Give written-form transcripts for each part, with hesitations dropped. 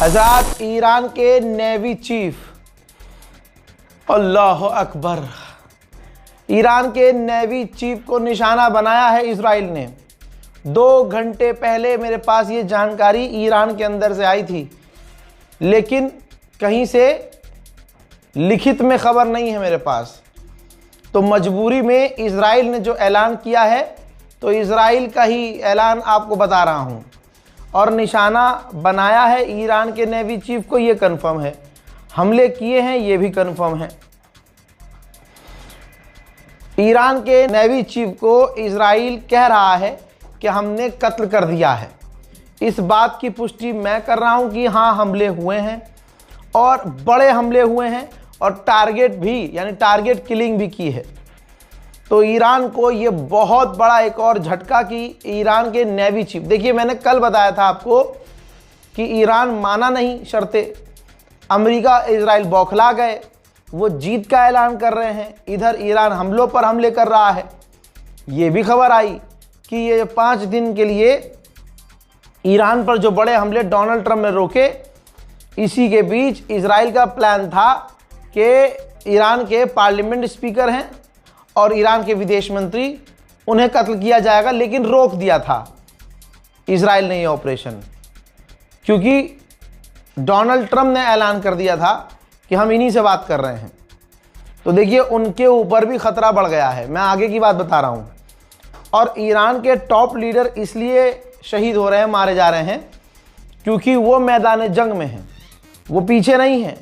हज़रत ईरान के navy chief, अल्लाह Akbar, Iran के नेवी चीफ को निशाना बनाया है इजराइल ने। 2 घंटे पहले मेरे पास ये जानकारी ईरान के अंदर से आई थी, लेकिन कहीं से लिखित में खबर नहीं है मेरे पास। तो मजबूरी में इजराइल ने जो ऐलान किया है, तो इजराइल का ही ऐलान आपको बता रहा हूँ। और निशाना बनाया है ईरान के नेवी चीफ को, ये कंफर्म है। हमले किए हैं, ये भी कंफर्म है। ईरान के नेवी चीफ को इजराइल कह रहा है कि हमने कत्ल कर दिया है। इस बात की पुष्टि मैं कर रहा हूं कि हाँ, हमले हुए हैं और बड़े हमले हुए हैं और टारगेट भी, यानी टारगेट किलिंग भी की है। तो ईरान को ये बहुत बड़ा एक और झटका कि ईरान के नेवी चीफ, देखिए मैंने कल बताया था आपको कि ईरान माना नहीं शर्तें, अमेरिका इजराइल बौखला गए, वो जीत का ऐलान कर रहे हैं। इधर ईरान हमलों पर हमले कर रहा है। ये भी खबर आई कि ये 5 दिन के लिए ईरान पर जो बड़े हमले डोनाल्ड ट्रंप ने रोके, इसी के बीच इजराइल का प्लान था कि ईरान के पार्लियामेंट स्पीकर हैं और ईरान के विदेश मंत्री, उन्हें कत्ल किया जाएगा, लेकिन रोक दिया था इजराइल ने ये ऑपरेशन, क्योंकि डोनाल्ड ट्रंप ने ऐलान कर दिया था कि हम इन्हीं से बात कर रहे हैं। तो देखिए उनके ऊपर भी खतरा बढ़ गया है। मैं आगे की बात बता रहा हूँ। और ईरान के टॉप लीडर इसलिए शहीद हो रहे हैं, मारे जा रहे हैं, क्योंकि वो मैदान जंग में हैं। वो पीछे नहीं हैं,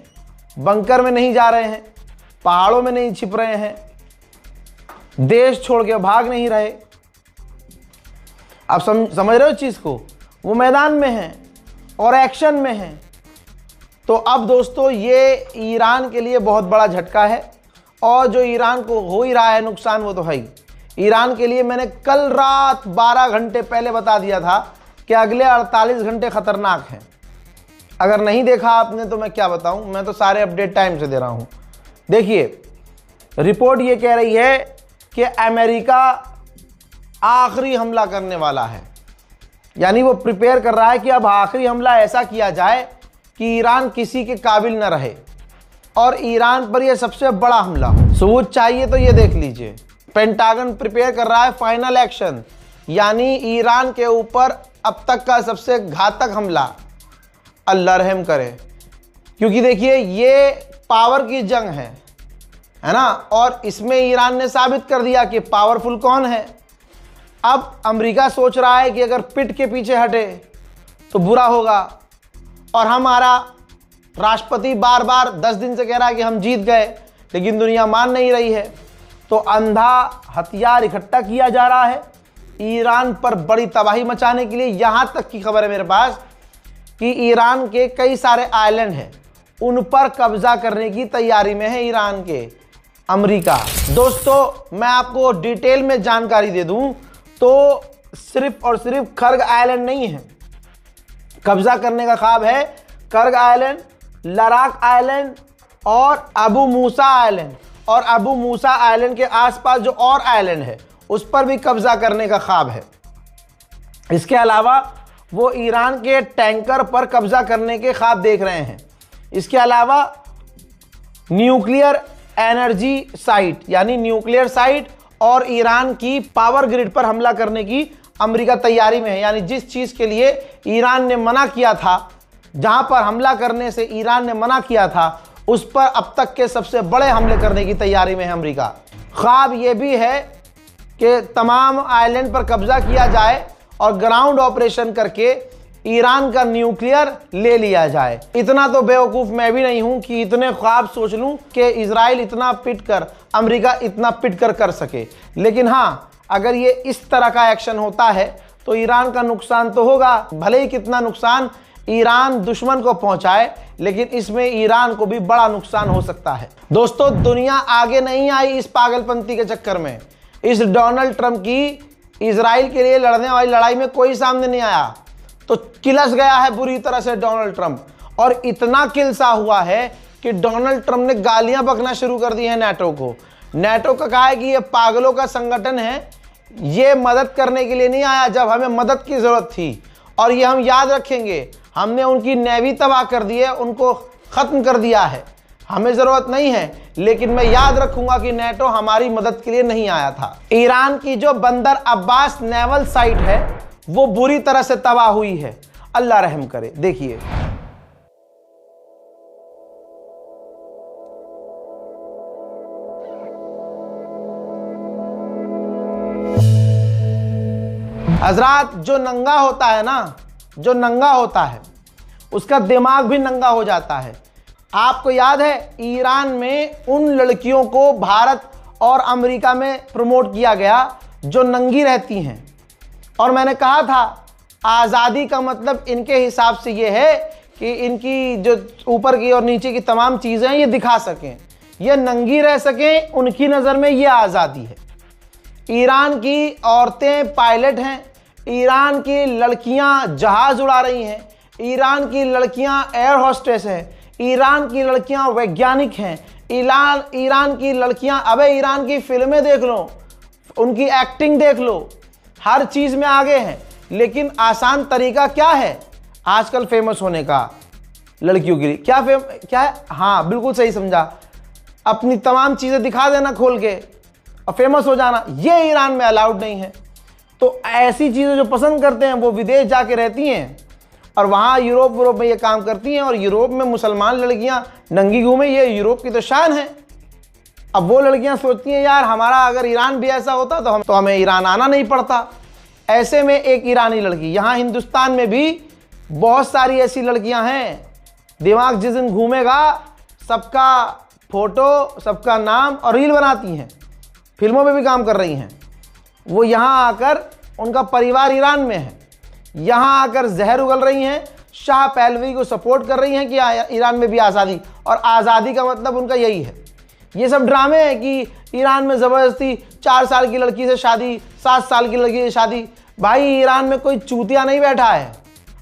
बंकर में नहीं जा रहे हैं, पहाड़ों में नहीं छिप रहे हैं, देश छोड़ के भाग नहीं रहे। आप समझ रहे हो चीज़ को? वो मैदान में हैं और एक्शन में हैं। तो अब दोस्तों ये ईरान के लिए बहुत बड़ा झटका है, और जो ईरान को हो ही रहा है नुकसान, वो तो है ही। ईरान के लिए मैंने कल रात 12 घंटे पहले बता दिया था कि अगले 48 घंटे खतरनाक हैं। अगर नहीं देखा आपने तो मैं क्या बताऊं, मैं तो सारे अपडेट टाइम से दे रहा हूं। देखिए रिपोर्ट ये कह रही है कि अमेरिका आखिरी हमला करने वाला है, यानी वो प्रिपेयर कर रहा है कि अब आखिरी हमला ऐसा किया जाए कि ईरान किसी के काबिल न रहे और ईरान पर यह सबसे बड़ा हमला हो। सबूत चाहिए तो ये देख लीजिए, पेंटागन प्रिपेयर कर रहा है फाइनल एक्शन, यानी ईरान के ऊपर अब तक का सबसे घातक हमला। अल्लाह रहम करे, क्योंकि देखिए ये पावर की जंग है ना, और इसमें ईरान ने साबित कर दिया कि पावरफुल कौन है। अब अमेरिका सोच रहा है कि अगर पिट के पीछे हटे तो बुरा होगा, और हमारा राष्ट्रपति बार बार 10 दिन से कह रहा है कि हम जीत गए, लेकिन दुनिया मान नहीं रही है। तो अंधा हथियार इकट्ठा किया जा रहा है ईरान पर बड़ी तबाही मचाने के लिए। यहाँ तक की खबर है मेरे पास कि ईरान के कई सारे आइलैंड हैं, उन पर कब्जा करने की तैयारी में है ईरान के अमेरिका। दोस्तों मैं आपको डिटेल में जानकारी दे दूं तो सिर्फ और सिर्फ खर्ग आइलैंड नहीं है कब्जा करने का ख्वाब है। कर्ग आइलैंड, लराक आइलैंड और अबू मूसा आइलैंड, और अबू मूसा आइलैंड के आसपास जो और आइलैंड है उस पर भी कब्जा करने का ख्वाब है। इसके अलावा वो ईरान के टैंकर पर कब्जा करने के ख्वाब देख रहे हैं। इसके अलावा न्यूक्लियर एनर्जी साइट, यानी न्यूक्लियर साइट और ईरान की पावर ग्रिड पर हमला करने की अमेरिका तैयारी में है। यानी जिस चीज के लिए ईरान ने मना किया था, जहां पर हमला करने से ईरान ने मना किया था, उस पर अब तक के सबसे बड़े हमले करने की तैयारी में है अमेरिका। ख्वाब यह भी है कि तमाम आइलैंड पर कब्जा किया जाए और ग्राउंड ऑपरेशन करके ईरान का न्यूक्लियर ले लिया जाए। इतना तो बेवकूफ़ मैं भी नहीं हूं कि इतने ख्वाब सोच लूं कि इजराइल इतना पिट कर, अमेरिका इतना पिट कर सके। लेकिन हाँ, अगर ये इस तरह का एक्शन होता है तो ईरान का नुकसान तो होगा। भले ही कितना नुकसान ईरान दुश्मन को पहुंचाए, लेकिन इसमें ईरान को भी बड़ा नुकसान हो सकता है। दोस्तों दुनिया आगे नहीं आई इस पागलपंती के चक्कर में। इस डोनाल्ड ट्रंप की इजराइल के लिए लड़ने वाली लड़ाई में कोई सामने नहीं आया, तो किलस गया है बुरी तरह से डोनाल्ड ट्रंप। और इतना किलसा हुआ है कि डोनाल्ड ट्रंप ने गालियां बकना शुरू कर दी है नेटो को। नेटो का कहा है कि ये पागलों का संगठन है, ये मदद करने के लिए नहीं आया जब हमें मदद की जरूरत थी। और ये हम याद रखेंगे, हमने उनकी नेवी तबाह कर दी है, उनको ख़त्म कर दिया है, हमें ज़रूरत नहीं है। लेकिन मैं याद रखूंगा कि नेटो हमारी मदद के लिए नहीं आया था। ईरान की जो बंदर अब्बास नेवल साइट है वो बुरी तरह से तबाह हुई है, अल्लाह रहम करे। देखिए हजरात, जो नंगा होता है ना, जो नंगा होता है उसका दिमाग भी नंगा हो जाता है। आपको याद है ईरान में उन लड़कियों को भारत और अमेरिका में प्रमोट किया गया जो नंगी रहती हैं, और मैंने कहा था आज़ादी का मतलब इनके हिसाब से ये है कि इनकी जो ऊपर की और नीचे की तमाम चीज़ें ये दिखा सकें, ये नंगी रह सकें, उनकी नज़र में ये आज़ादी है। ईरान की औरतें पायलट हैं, ईरान की लड़कियां जहाज़ उड़ा रही हैं, ईरान की लड़कियां एयर होस्टेस हैं, ईरान की लड़कियां वैज्ञानिक हैं, ईरान की लड़कियां, अबे ईरान की फिल्में देख लो, उनकी एक्टिंग देख लो, हर चीज़ में आगे हैं। लेकिन आसान तरीका क्या है आजकल फेमस होने का लड़कियों के लिए? क्या है? हाँ बिल्कुल सही समझा, अपनी तमाम चीज़ें दिखा देना खोल के और फेमस हो जाना। ये ईरान में अलाउड नहीं है। तो ऐसी चीज़ें जो पसंद करते हैं वो विदेश जाके रहती हैं और वहाँ यूरोप में ये काम करती हैं, और यूरोप में मुसलमान लड़कियाँ नंगी घूमे, ये यूरोप की तो शान है। अब वो लड़कियाँ सोचती हैं यार हमारा अगर ईरान भी ऐसा होता तो हमें ईरान आना नहीं पड़ता। ऐसे में एक ईरानी लड़की, यहाँ हिंदुस्तान में भी बहुत सारी ऐसी लड़कियाँ हैं, दिमाग जिस दिन घूमेगा सबका फोटो, सबका नाम और रील बनाती हैं, फिल्मों में भी काम कर रही हैं। वो यहाँ आकर, उनका परिवार ईरान में है, यहाँ आकर जहर उगल रही हैं, शाह पहलवी को सपोर्ट कर रही हैं कि ईरान में भी आज़ादी, और आज़ादी का मतलब उनका यही है। ये सब ड्रामे हैं कि ईरान में ज़बरदस्ती 4 साल की लड़की से शादी, 7 साल की लड़की से शादी। भाई ईरान में कोई चूतिया नहीं बैठा है,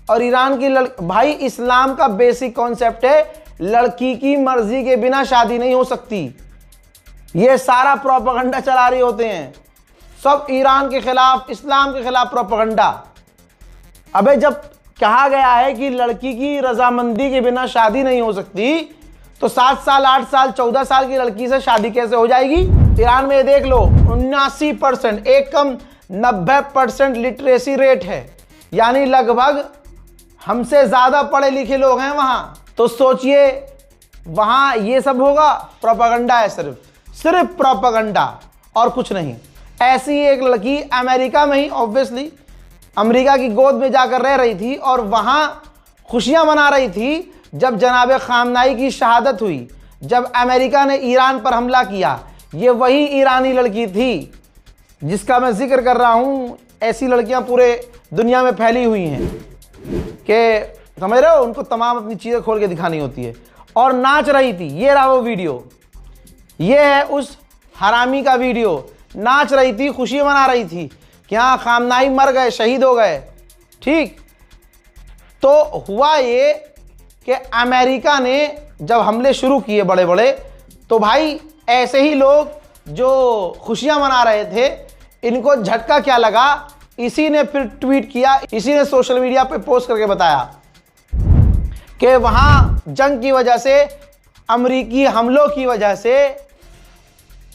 और ईरान की भाई इस्लाम का बेसिक कॉन्सेप्ट है लड़की की मर्जी के बिना शादी नहीं हो सकती। ये सारा प्रोपेगेंडा चला रहे होते हैं सब ईरान के खिलाफ, इस्लाम के खिलाफ प्रोपेगेंडा। अबे जब कहा गया है कि लड़की की रजामंदी के बिना शादी नहीं हो सकती, तो 7 साल, 8 साल, 14 साल की लड़की से शादी कैसे हो जाएगी? ईरान में देख लो 79%, एक कम 90% लिटरेसी रेट है, यानी लगभग हमसे ज़्यादा पढ़े लिखे लोग हैं वहाँ। तो सोचिए वहाँ ये सब होगा, प्रोपेगेंडा है, सिर्फ प्रोपेगेंडा और कुछ नहीं। ऐसी एक लड़की अमेरिका में ही, ऑब्वियसली अमेरिका की गोद में जाकर रह रही थी और वहाँ खुशियाँ मना रही थी जब जनाब खामनाई की शहादत हुई, जब अमेरिका ने ईरान पर हमला किया। ये वही ईरानी लड़की थी जिसका मैं जिक्र कर रहा हूँ। ऐसी लड़कियाँ पूरे दुनिया में फैली हुई हैं कि समझ रहे हो, उनको तमाम अपनी चीज़ें खोल के दिखानी होती है, और नाच रही थी। ये रहा वो वीडियो, ये है उस हरामी का वीडियो, नाच रही थी, खुशी मना रही थी कि हाँ खामनाई मर गए, शहीद हो गए। ठीक, तो हुआ ये कि अमेरिका ने जब हमले शुरू किए बड़े बड़े, तो भाई ऐसे ही लोग जो खुशियां मना रहे थे, इनको झटका क्या लगा, इसी ने फिर ट्वीट किया, इसी ने सोशल मीडिया पे पोस्ट करके बताया कि वहां जंग की वजह से, अमेरिकी हमलों की वजह से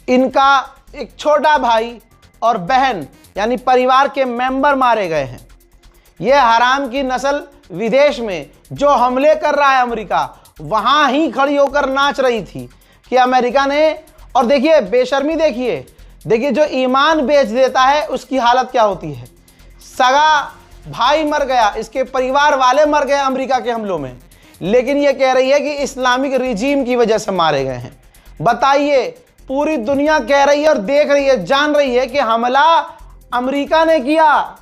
इनका एक छोटा भाई और बहन यानी परिवार के मेंबर मारे गए हैं। यह हराम की नस्ल विदेश में जो हमले कर रहा है अमेरिका, वहां ही खड़ी होकर नाच रही थी कि अमेरिका ने, और देखिए बेशर्मी, देखिए जो ईमान बेच देता है उसकी हालत क्या होती है। सगा भाई मर गया, इसके परिवार वाले मर गए अमेरिका के हमलों में, लेकिन ये कह रही है कि इस्लामिक रिजीम की वजह से मारे गए हैं। बताइए, पूरी दुनिया कह रही है और देख रही है, जान रही है कि हमला अमेरिका ने किया,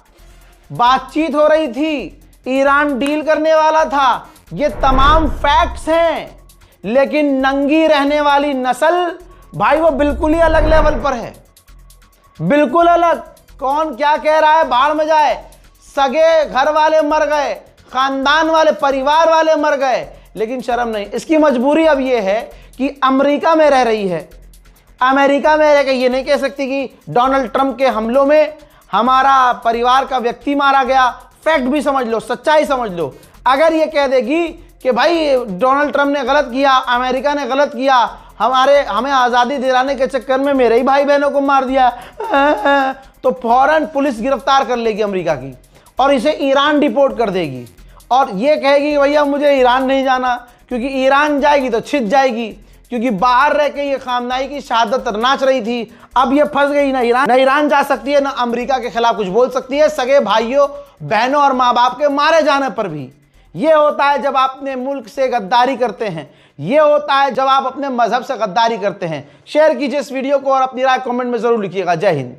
बातचीत हो रही थी, ईरान डील करने वाला था, ये तमाम फैक्ट्स हैं। लेकिन नंगी रहने वाली नस्ल भाई वो बिल्कुल ही अलग लेवल पर है, बिल्कुल अलग। कौन क्या कह रहा है बाहर में जाए, सगे घर वाले मर गए, खानदान वाले, परिवार वाले मर गए, लेकिन शर्म नहीं। इसकी मजबूरी अब ये है कि अमेरिका में रह रही है, अमेरिका में रह के ये नहीं कह सकती कि डोनाल्ड ट्रंप के हमलों में हमारा परिवार का व्यक्ति मारा गया। फैक्ट भी समझ लो, सच्चाई समझ लो, अगर ये कह देगी कि भाई डोनाल्ड ट्रंप ने गलत किया, अमेरिका ने गलत किया, हमें आज़ादी दिलाने के चक्कर में मेरे ही भाई बहनों को मार दिया, तो फौरन पुलिस गिरफ्तार कर लेगी अमेरिका की और इसे ईरान डिपोर्ट कर देगी। और ये कहेगी भैया मुझे ईरान नहीं जाना, क्योंकि ईरान जाएगी तो छिद जाएगी, क्योंकि बाहर रह के ये खामनाई की शहादत नाच रही थी। अब ये फंस गई, ना ईरान जा सकती है, ना अमेरिका के खिलाफ कुछ बोल सकती है, सगे भाइयों बहनों और माँ बाप के मारे जाने पर भी। ये होता है जब आप अपने मुल्क से गद्दारी करते हैं, ये होता है जब आप अपने मजहब से गद्दारी करते हैं। शेयर कीजिए इस वीडियो को और अपनी राय कमेंट में जरूर लिखिएगा। जय हिंद।